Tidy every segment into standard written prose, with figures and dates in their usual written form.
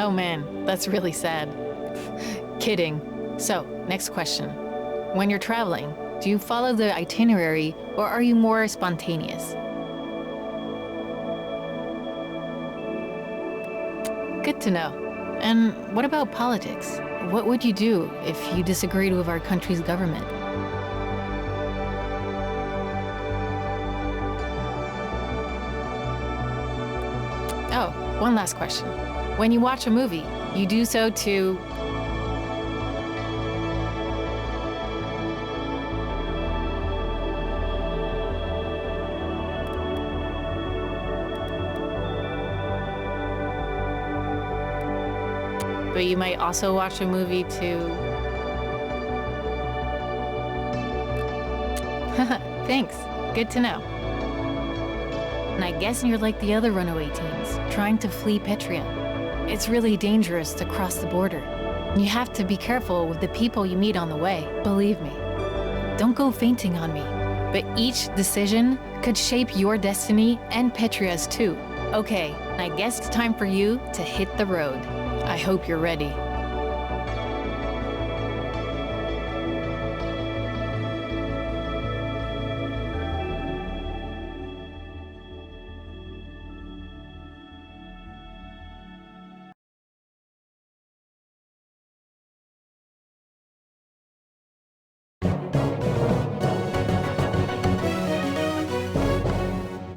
Oh man, that's really sad. Kidding. So, next question. When you're traveling, do you follow the itinerary or are you more spontaneous? Good to know. And what about politics? What would you do if you disagreed with our country's government? Oh, one last question. When you watch a movie, you do so to... But you might also watch a movie to... Thanks. Good to know. And I guess you're like the other runaway teens, trying to flee Petria. It's really dangerous to cross the border. You have to be careful with the people you meet on the way, believe me. Don't go fainting on me. But each decision could shape your destiny and Petria's too. Okay, I guess it's time for you to hit the road. I hope you're ready.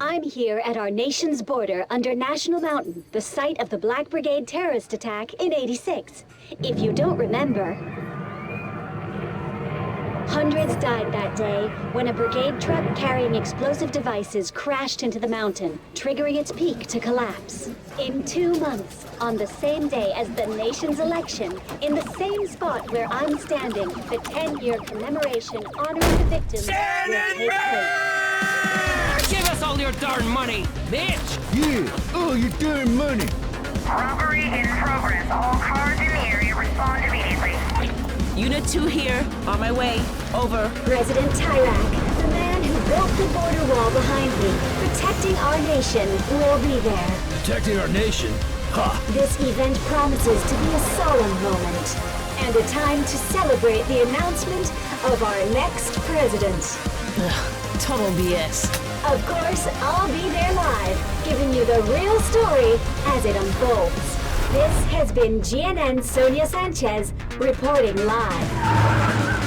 I'm here at our nation's border under National Mountain, the site of the Black Brigade terrorist attack in '86. If you don't remember, hundreds died that day when a brigade truck carrying explosive devices crashed into the mountain, triggering its peak to collapse. In 2 months, on the same day as the nation's election, in the same spot where I'm standing, the 10-year commemoration honoring the victims will take place. Give us all your darn money, bitch! Yeah, all your darn money. Robbery in progress. All cars in the area respond immediately. Unit 2 here. On my way. Over. President Tyrak, the man who built the border wall behind me, protecting our nation, will be there. Protecting our nation? Ha! This event promises to be a solemn moment, and a time to celebrate the announcement of our next president. Ugh, total BS. Of course, I'll be there live, giving you the real story as it unfolds. This has been GNN's Sonia Sanchez reporting live.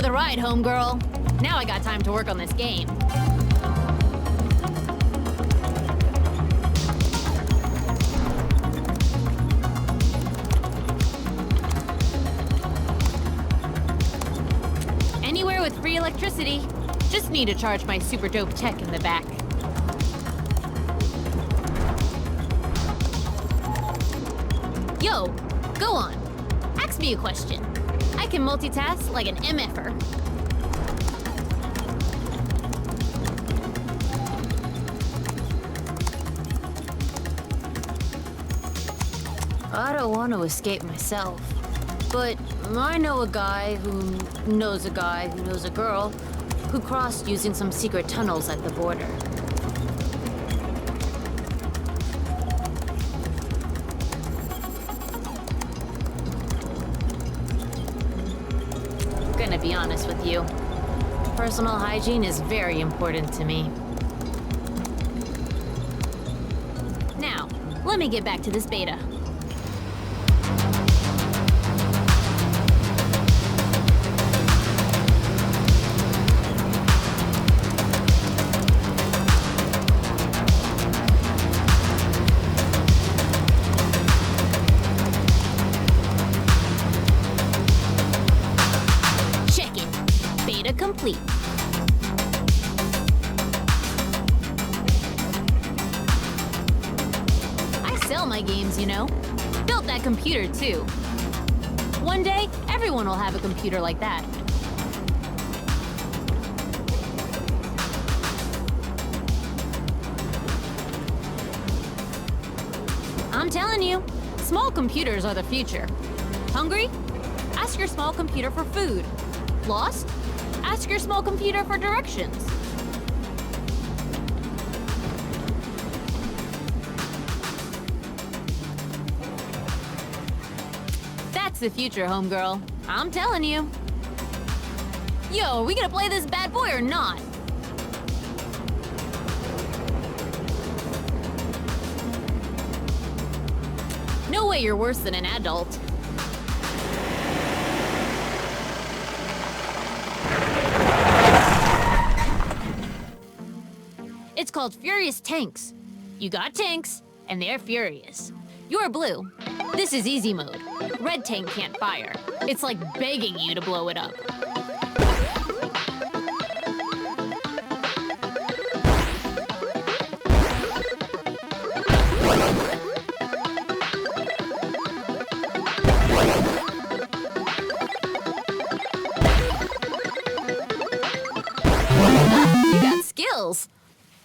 Right, homegirl. Now I got time to work on this game. Anywhere with free electricity. Just need to charge my super dope tech in the back. Yo, go on. Ask me a question. I can multitask like an MFer. I don't want to escape myself, but I know a guy who knows a guy who knows a girl who crossed using some secret tunnels at the border. Gonna be honest with you. Personal hygiene is very important to me. Now, let me get back to this beta. Complete. my games, you know. Built that computer, too. One day, everyone will have a computer like that. I'm telling you, small computers are the future. Hungry? Ask your small computer for food. Lost? Ask your small computer for directions. That's the future, homegirl. I'm telling you. Yo, are we gonna play this bad boy or not? No way you're worse than an adult. It's called Furious Tanks. You got tanks, and they're furious. You're blue. This is easy mode. Red tank can't fire. It's like begging you to blow it up. You got skills.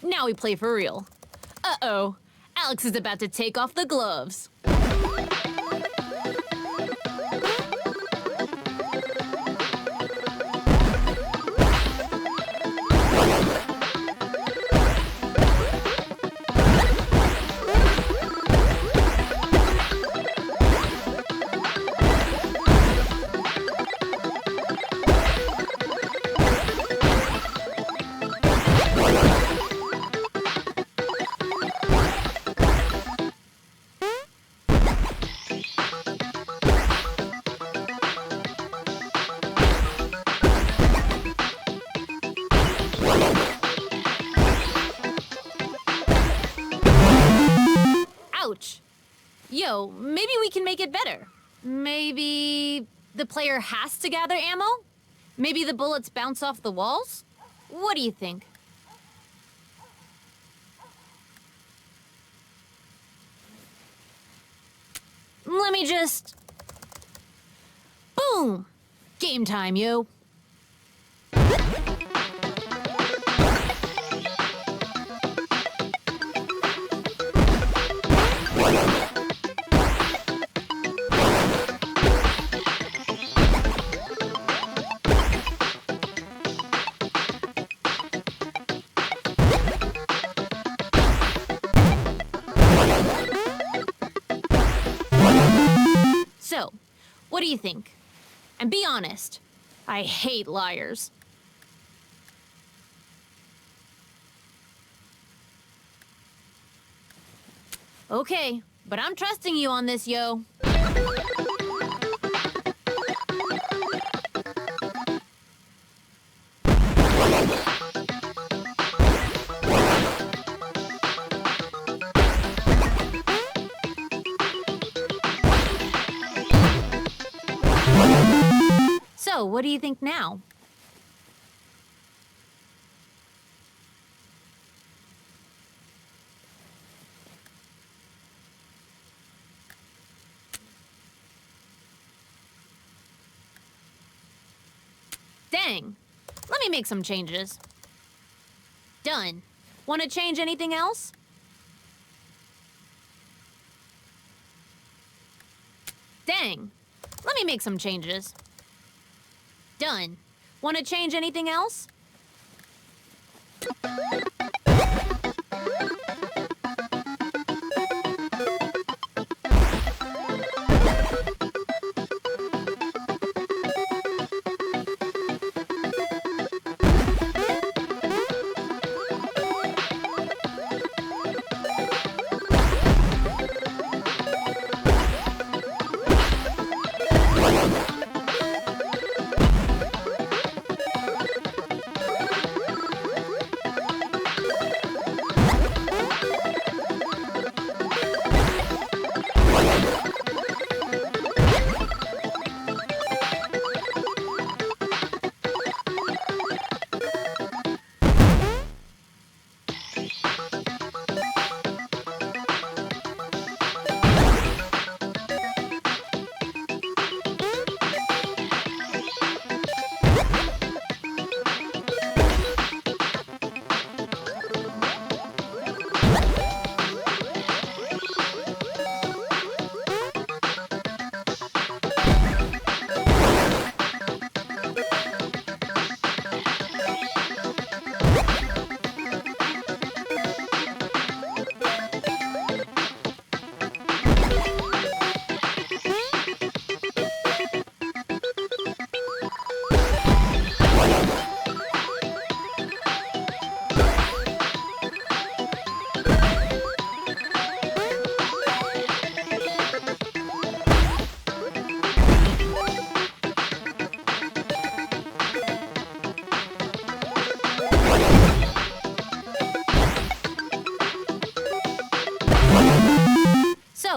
Now we play for real. Uh-oh. Alex is about to take off the gloves. Ouch. Yo, maybe we can make it better. Maybe the player has to gather ammo? Maybe the bullets bounce off the walls? What do you think? Let me just... Boom! Game time, yo. So, what do you think? And be honest. I hate liars. Okay, but I'm trusting you on this, yo. So, what do you think now? Dang. Let me make some changes. Done. Want to change anything else? Dang. Let me make some changes. Done. Want to change anything else?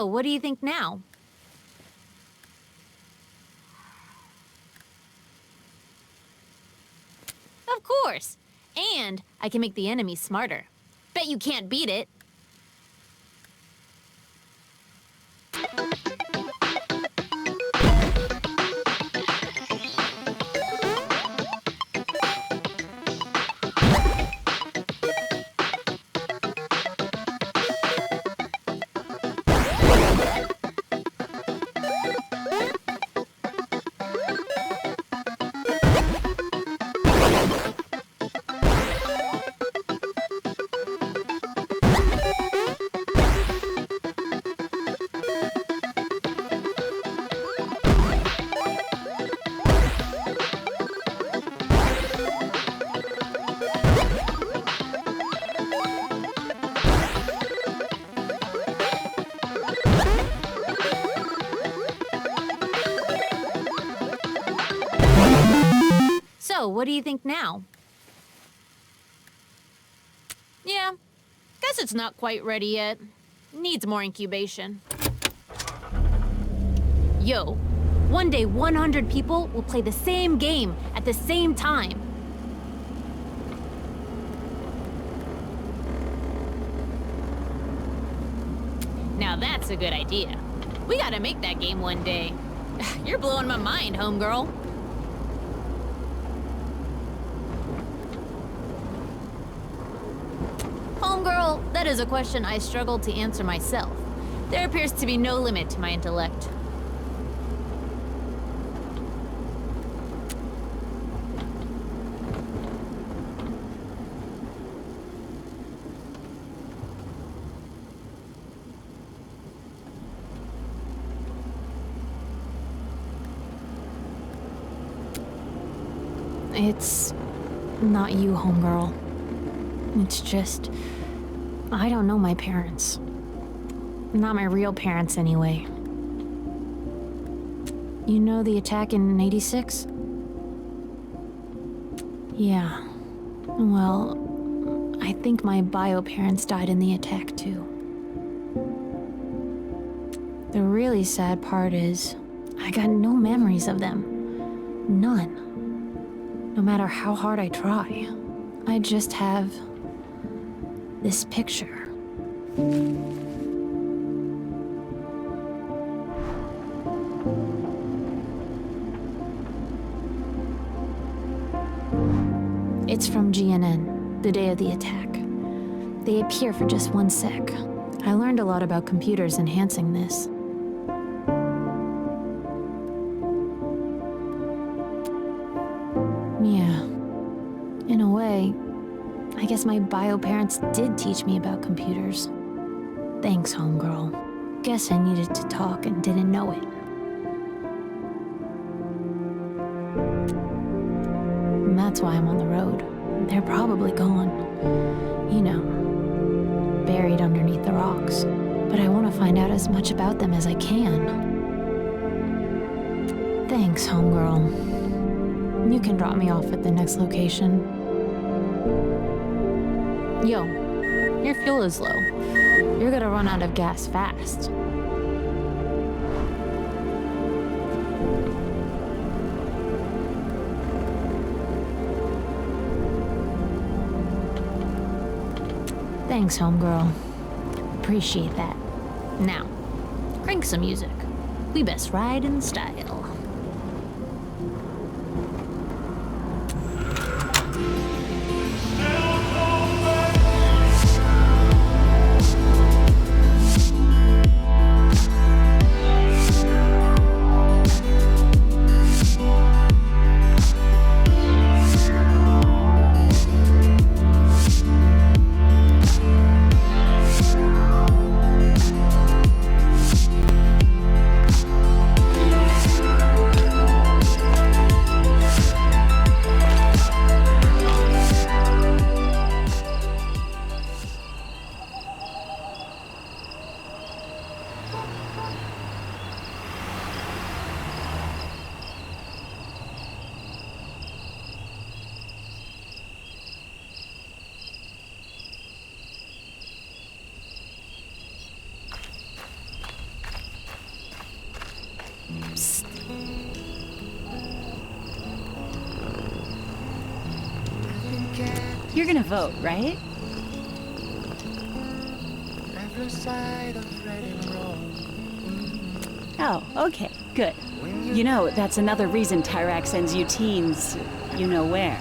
So, what do you think now? Of course! And I can make the enemy smarter. Bet you can't beat it. So, what do you think now? Yeah, guess it's not quite ready yet. Needs more incubation. Yo, one day 100 people will play the same game at the same time. Now that's a good idea. We gotta make that game one day. You're blowing my mind, homegirl. Homegirl, that is a question I struggle to answer myself. There appears to be no limit to my intellect. It's not you, homegirl. It's just, I don't know my parents. Not my real parents, anyway. You know the attack in '86? Yeah. Well, I think my bio parents died in the attack, too. The really sad part is, I got no memories of them. None. No matter how hard I try, I just have this picture. It's from GNN, the day of the attack. They appear for just 1 sec. I learned a lot about computers enhancing this. Yeah. In a way, I guess my bio parents did teach me about computers. Thanks, homegirl. Guess I needed to talk and didn't know it. And that's why I'm on the road. They're probably gone. You know, buried underneath the rocks. But I want to find out as much about them as I can. Thanks, homegirl. You can drop me off at the next location. Yo, your fuel is low. You're gonna run out of gas fast. Thanks, homegirl. Appreciate that. Now, crank some music. We best ride in style. You're gonna vote, right? Oh, okay, good. You know, that's another reason Tyrak sends you teens, you know where.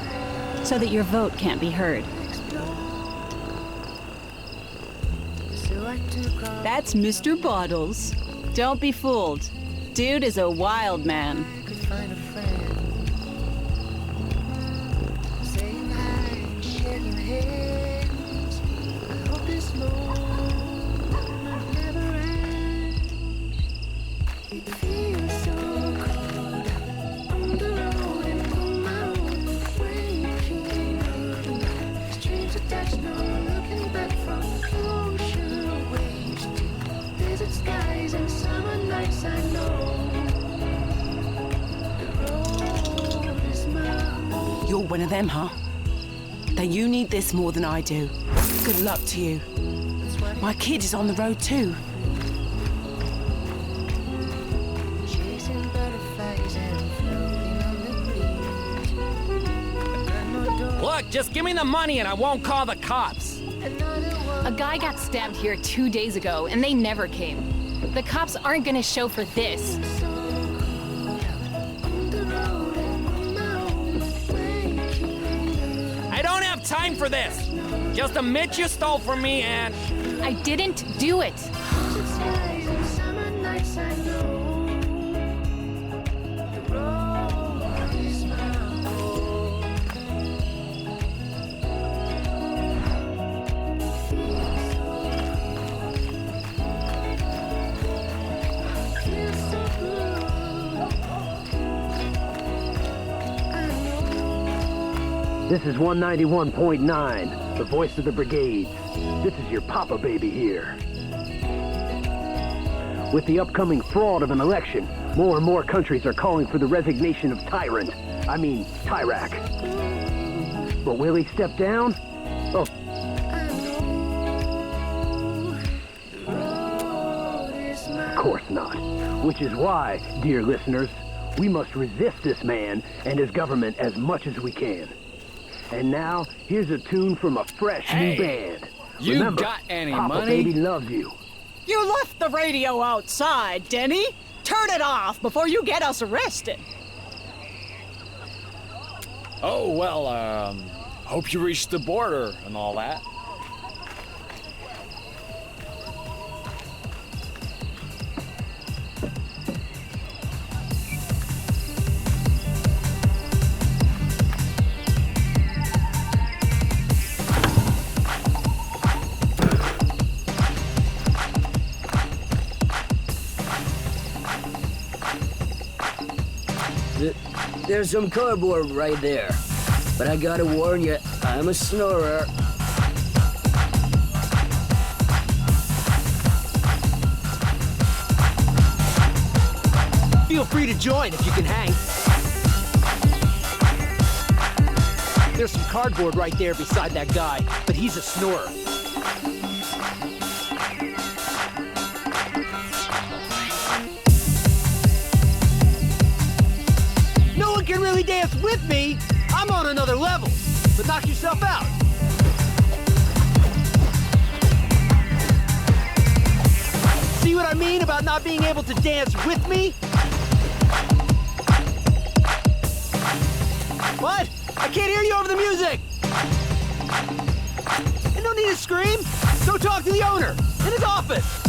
So that your vote can't be heard. That's Mr. Bottles. Don't be fooled. Dude is a wild man. You're one of them, huh? Then you need this more than I do. Good luck to you. My kid is on the road too. Look, just give me the money and I won't call the cops. A guy got stabbed here 2 days ago, and they never came. The cops aren't gonna show for this. I don't have time for this. Just admit you stole from me and... I didn't do it. This is 191.9, the voice of the brigade. This is your Papa Baby here. With the upcoming fraud of an election, more and more countries are calling for the resignation of Tyrak. But will he step down? Oh. Of course not. Which is why, dear listeners, we must resist this man and his government as much as we can. And now, here's a tune from a fresh new band. You Remember, got any Papa money? Baby loves you. You left the radio outside, Denny. Turn it off before you get us arrested. Oh, well, hope you reached the border and all that. There's some cardboard right there. But I gotta warn you, I'm a snorer. Feel free to join if you can hang. There's some cardboard right there beside that guy, but he's a snorer. No one can really dance with me. I'm on another level. But knock yourself out. See what I mean about not being able to dance with me? What? I can't hear you over the music! And no need to scream! Go talk to the owner! In his office!